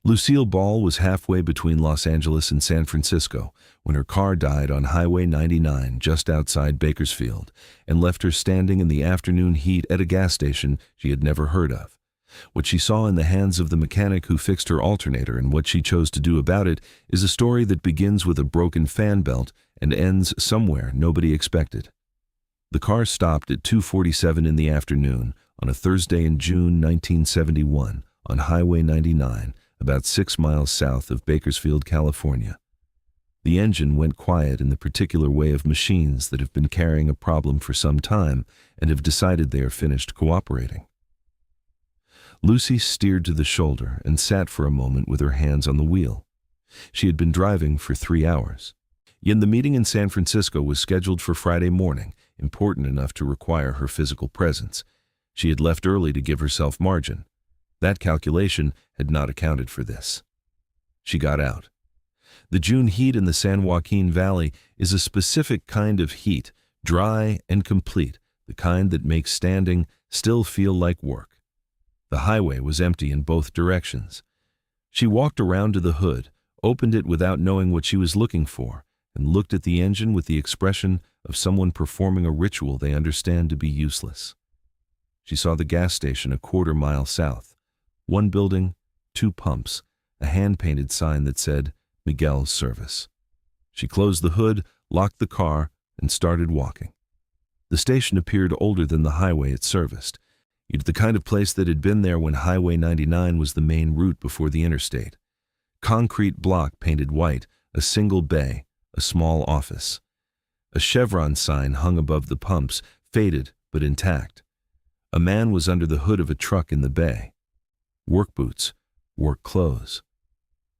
Lucille Ball was halfway between Los Angeles and San Francisco when her car died on Highway 99 just outside Bakersfield and left her standing in the afternoon heat at a gas station she had never heard of. What she saw in the hands of the mechanic who fixed her alternator and what she chose to do about it is a story that begins with a broken fan belt and ends somewhere nobody expected. The car stopped at 2:47 in the afternoon on a Thursday in June 1971 on Highway 99, about 6 miles south of Bakersfield, California. The engine went quiet in the particular way of machines that have been carrying a problem for some time and have decided they are finished cooperating. Lucy steered to the shoulder and sat for a moment with her hands on the wheel. She had been driving for 3 hours. Yet the meeting in San Francisco was scheduled for Friday morning, important enough to require her physical presence. She had left early to give herself margin. That calculation had not accounted for this. She got out. The June heat in the San Joaquin Valley is a specific kind of heat, dry and complete, the kind that makes standing still feel like work. The highway was empty in both directions. She walked around to the hood, opened it without knowing what she was looking for, and looked at the engine with the expression of someone performing a ritual they understand to be useless. She saw the gas station a quarter-mile south. 1 building, 2 pumps, a hand-painted sign that said, Miguel's service. She closed the hood, locked the car, and started walking. The station appeared older than the highway it serviced. It was the kind of place that had been there when Highway 99 was the main route before the interstate. Concrete block painted white, a single bay, a small office. A chevron sign hung above the pumps, faded but intact. A man was under the hood of a truck in the bay. Work boots, work clothes.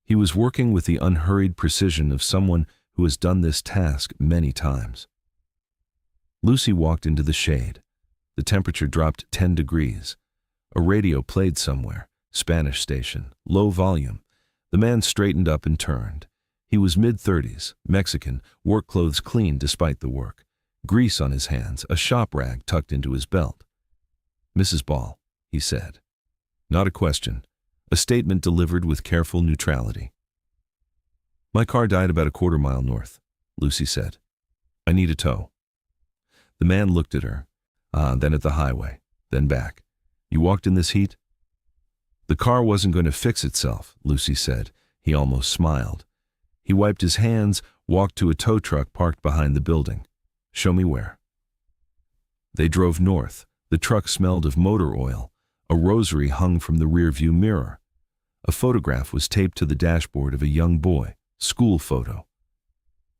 He was working with the unhurried precision of someone who has done this task many times. Lucy walked into the shade. The temperature dropped 10 degrees. A radio played somewhere, Spanish station, low volume. The man straightened up and turned. He was mid-30s, Mexican, work clothes clean despite the work. Grease on his hands, a shop rag tucked into his belt. Mrs. Ball, he said. Not a question, a statement delivered with careful neutrality. My car died about a quarter-mile north, Lucy said. I need a tow. The man looked at her, then at the highway, then back. You walked in this heat? The car wasn't going to fix itself, Lucy said. He almost smiled. He wiped his hands, walked to a tow truck parked behind the building. Show me where. They drove north. The truck smelled of motor oil. A rosary hung from the rearview mirror. A photograph was taped to the dashboard of a young boy, school photo.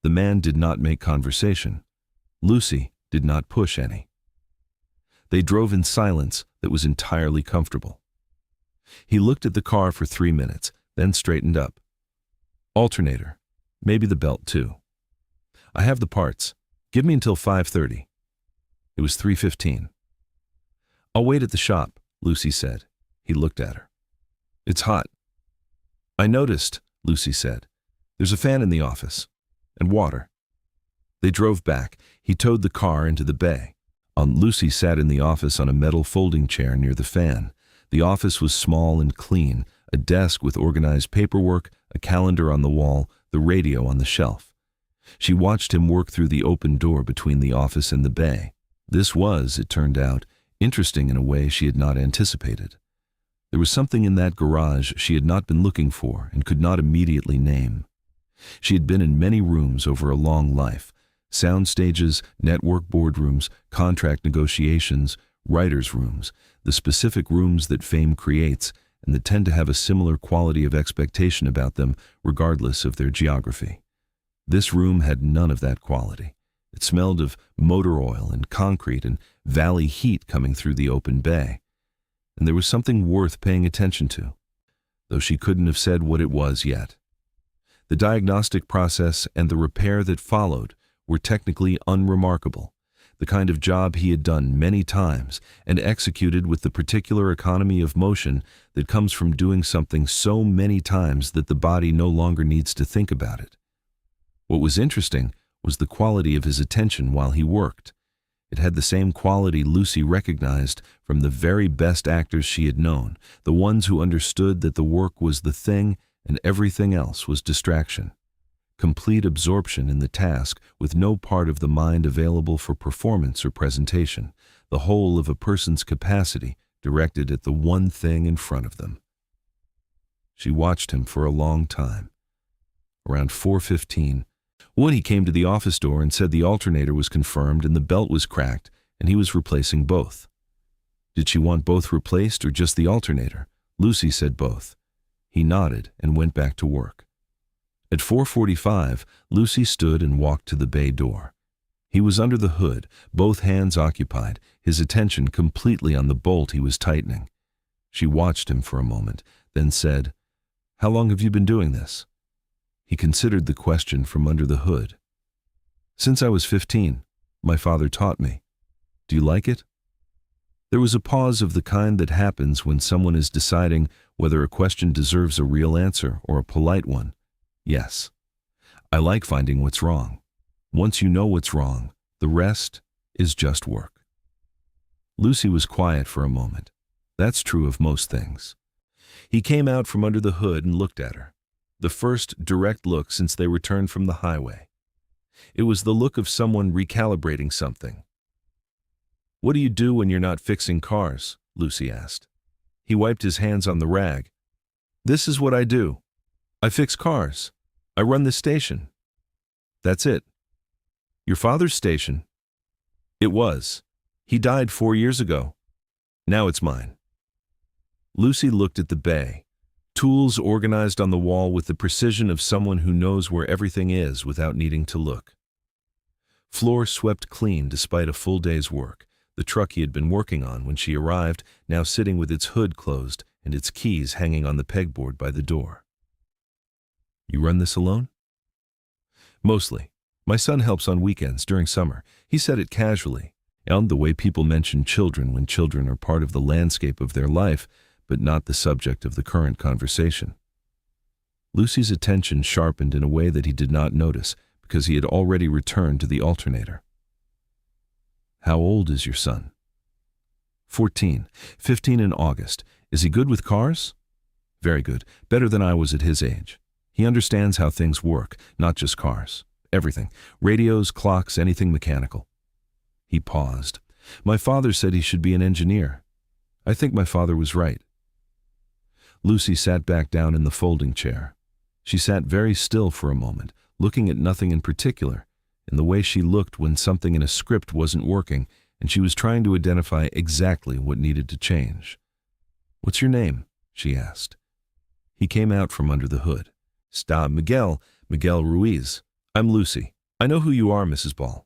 The man did not make conversation. Lucy did not push any. They drove in silence that was entirely comfortable. He looked at the car for 3 minutes, then straightened up. Alternator, maybe the belt too. I have the parts. Give me until 5:30. It was 3:15. I'll wait at the shop, Lucy said. He looked at her. It's hot. I noticed, Lucy said. There's a fan in the office. And water. They drove back. He towed the car into the bay. Lucy sat in the office on a metal folding chair near the fan. The office was small and clean, a desk with organized paperwork, a calendar on the wall, the radio on the shelf. She watched him work through the open door between the office and the bay. This was, it turned out, interesting in a way she had not anticipated. There was something in that garage she had not been looking for and could not immediately name. She had been in many rooms over a long life, sound stages, network boardrooms, contract negotiations, writers' rooms, the specific rooms that fame creates and that tend to have a similar quality of expectation about them regardless of their geography. This room had none of that quality. It smelled of motor oil and concrete and valley heat coming through the open bay. And there was something worth paying attention to, though she couldn't have said what it was yet. The diagnostic process and the repair that followed were technically unremarkable, the kind of job he had done many times and executed with the particular economy of motion that comes from doing something so many times that the body no longer needs to think about it. What was interesting was the quality of his attention while he worked. It had the same quality Lucy recognized from the very best actors she had known, the ones who understood that the work was the thing and everything else was distraction. Complete absorption in the task with no part of the mind available for performance or presentation, the whole of a person's capacity directed at the one thing in front of them. She watched him for a long time. Around 4:15, when he came to the office door and said the alternator was confirmed and the belt was cracked and he was replacing both. Did she want both replaced or just the alternator? Lucy said both. He nodded and went back to work. At 4:45, Lucy stood and walked to the bay door. He was under the hood, both hands occupied, his attention completely on the bolt he was tightening. She watched him for a moment, then said, "How long have you been doing this?" He considered the question from under the hood. "Since I was 15. My father taught me." "Do you like it?" There was a pause of the kind that happens when someone is deciding whether a question deserves a real answer or a polite one. "Yes. I like finding what's wrong. Once you know what's wrong, the rest is just work." Lucy was quiet for a moment. That's true of most things. He came out from under the hood and looked at her. The first direct look since they returned from the highway. It was the look of someone recalibrating something. "What do you do when you're not fixing cars?" Lucy asked. He wiped his hands on the rag. "This is what I do. I fix cars. I run this station." "That's it." "Your father's station?" "It was. He died 4 years ago. Now it's mine." Lucy looked at the bay. Tools organized on the wall with the precision of someone who knows where everything is without needing to look. Floor swept clean despite a full day's work, the truck he had been working on when she arrived, now sitting with its hood closed and its keys hanging on the pegboard by the door. "You run this alone?" "Mostly. My son helps on weekends during summer." He said it casually, and the way people mention children when children are part of the landscape of their life, but not the subject of the current conversation. Lucy's attention sharpened in a way that he did not notice because he had already returned to the alternator. "How old is your son?" 14. 15 in August. "Is he good with cars?" "Very good. Better than I was at his age. He understands how things work, not just cars. Everything. Radios, clocks, anything mechanical." He paused. "My father said he should be an engineer. I think my father was right." Lucy sat back down in the folding chair. She sat very still for a moment, looking at nothing in particular, in the way she looked when something in a script wasn't working and she was trying to identify exactly what needed to change. "What's your name?" she asked. He came out from under the hood. "Sta Miguel, Miguel Ruiz. I'm Lucy. I know who you are, Mrs. Ball."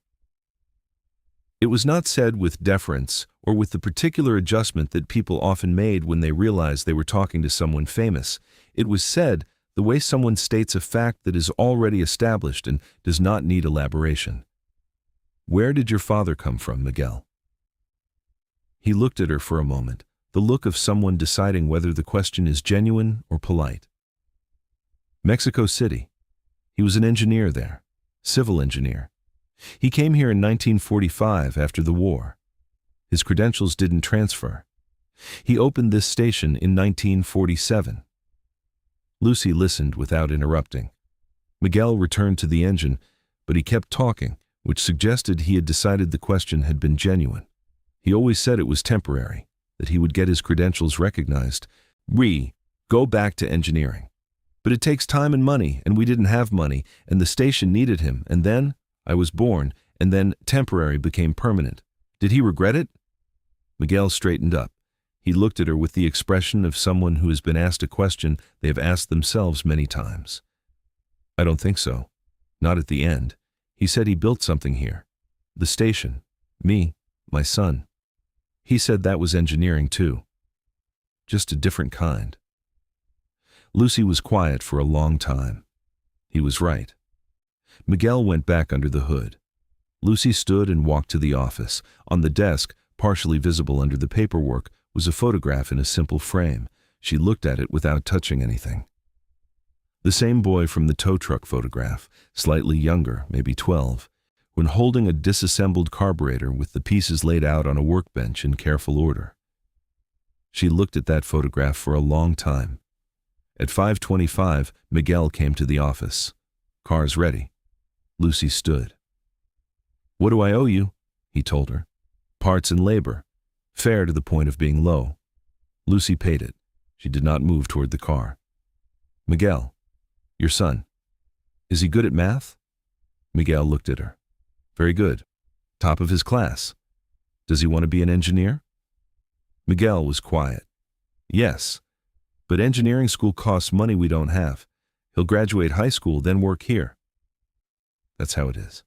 It was not said with deference or with the particular adjustment that people often made when they realized they were talking to someone famous. It was said the way someone states a fact that is already established and does not need elaboration. "Where did your father come from, Miguel?" He looked at her for a moment, the look of someone deciding whether the question is genuine or polite. "Mexico City. He was an engineer there, civil engineer. He came here in 1945 after the war. His credentials didn't transfer. He opened this station in 1947. Lucy listened without interrupting. Miguel returned to the engine, but he kept talking, which suggested he had decided the question had been genuine. He always said it was temporary, that he would get his credentials recognized. Go back to engineering. But it takes time and money, and we didn't have money, and the station needed him, and then I was born, and then temporary became permanent. Did he regret it?" Miguel straightened up. He looked at her with the expression of someone who has been asked a question they have asked themselves many times. "I don't think so. Not at the end. He said he built something here. The station. Me. My son. He said that was engineering too. Just a different kind." Lucy was quiet for a long time. He was right. Miguel went back under the hood. Lucy stood and walked to the office. On the desk, partially visible under the paperwork, was a photograph in a simple frame. She looked at it without touching anything. The same boy from the tow truck photograph, slightly younger, maybe 12. when holding a disassembled carburetor with the pieces laid out on a workbench in careful order. She looked at that photograph for a long time. At 5:25, Miguel came to the office. "Car's ready." Lucy stood. "What do I owe you?" he told her. "Parts and labor. Fair to the point of being low." Lucy paid it. She did not move toward the car. "Miguel, your son, is he good at math?" Miguel looked at her. "Very good. Top of his class. Does he want to be an engineer?" Miguel was quiet. "Yes, but engineering school costs money we don't have. He'll graduate high school, then work here." "That's how it is."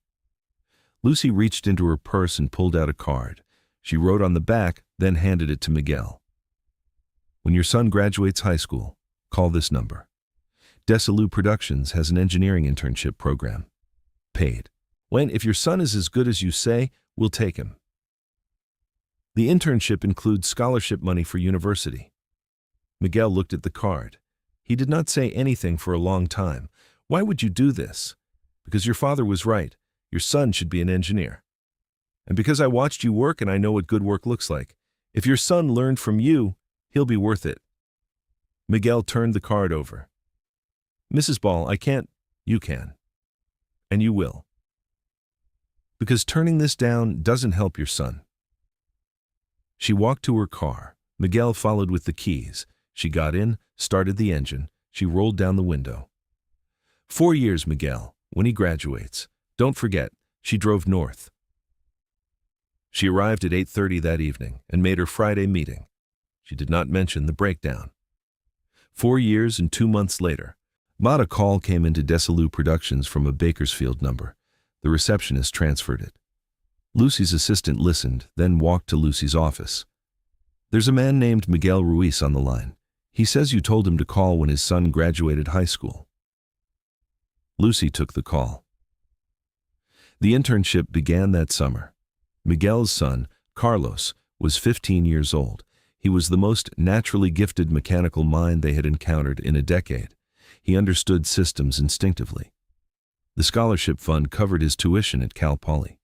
Lucy reached into her purse and pulled out a card. She wrote on the back, then handed it to Miguel. "When your son graduates high school, call this number. Lucille Productions has an engineering internship program. Paid. If your son is as good as you say, we'll take him. The internship includes scholarship money for university." Miguel looked at the card. He did not say anything for a long time. "Why would you do this?" "Because your father was right. Your son should be an engineer. And because I watched you work and I know what good work looks like. If your son learned from you, he'll be worth it." Miguel turned the card over. "Mrs. Ball, I can't." "You can. And you will. Because turning this down doesn't help your son." She walked to her car. Miguel followed with the keys. She got in, started the engine. She rolled down the window. 4 years, Miguel, when he graduates. Don't forget, she drove north. She arrived at 8:30 that evening and made her Friday meeting. She did not mention the breakdown. 4 years and 2 months later, a call came into Lucille Productions from a Bakersfield number. The receptionist transferred it. Lucy's assistant listened, then walked to Lucy's office. "There's a man named Miguel Ruiz on the line. He says you told him to call when his son graduated high school." Lucy took the call. The internship began that summer. Miguel's son, Carlos, was 15 years old. He was the most naturally gifted mechanical mind they had encountered in a decade. He understood systems instinctively. The scholarship fund covered his tuition at Cal Poly.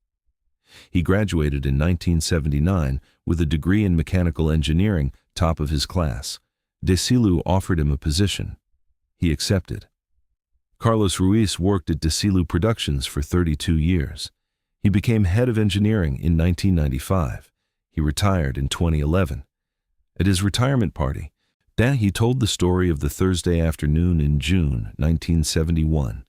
He graduated in 1979 with a degree in mechanical engineering, top of his class. Lucille offered him a position. He accepted. Carlos Ruiz worked at Lucille Productions for 32 years. He became head of engineering in 1995. He retired in 2011. At his retirement party, he told the story of the Thursday afternoon in June 1971,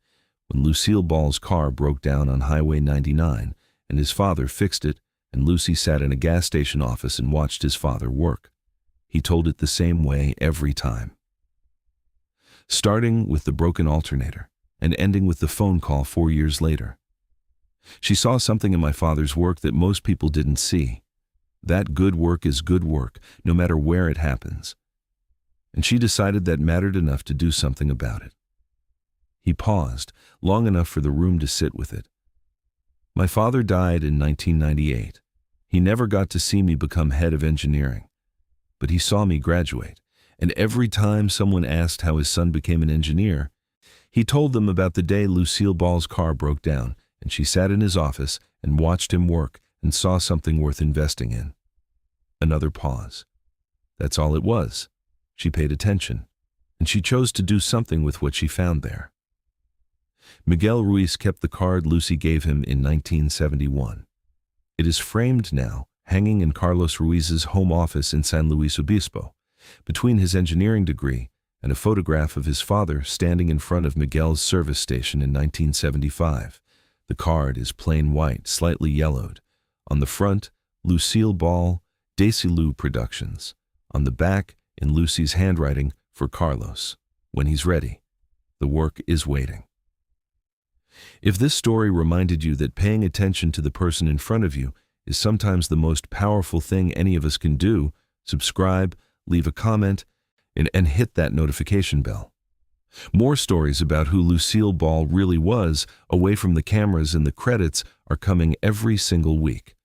when Lucille Ball's car broke down on Highway 99, and his father fixed it, and Lucy sat in a gas station office and watched his father work. He told it the same way every time. Starting with the broken alternator and ending with the phone call 4 years later. "She saw something in my father's work that most people didn't see. That good work is good work, no matter where it happens. And she decided that mattered enough to do something about it." He paused, long enough for the room to sit with it. "My father died in 1998. He never got to see me become head of engineering. But he saw me graduate, and every time someone asked how his son became an engineer, he told them about the day Lucille Ball's car broke down, and she sat in his office and watched him work and saw something worth investing in." Another pause. That's all it was. She paid attention, and she chose to do something with what she found there. Miguel Ruiz kept the card Lucy gave him in 1971. It is framed now, hanging in Carlos Ruiz's home office in San Luis Obispo, between his engineering degree and a photograph of his father standing in front of Miguel's service station in 1975. The card is plain white, slightly yellowed. On the front, Lucille Ball, Lucille Productions. On the back, in Lucy's handwriting, for Carlos. When he's ready. The work is waiting. If this story reminded you that paying attention to the person in front of you is sometimes the most powerful thing any of us can do, subscribe, leave a comment, and hit that notification bell. More stories about who Lucille Ball really was, away from the cameras and the credits, are coming every single week.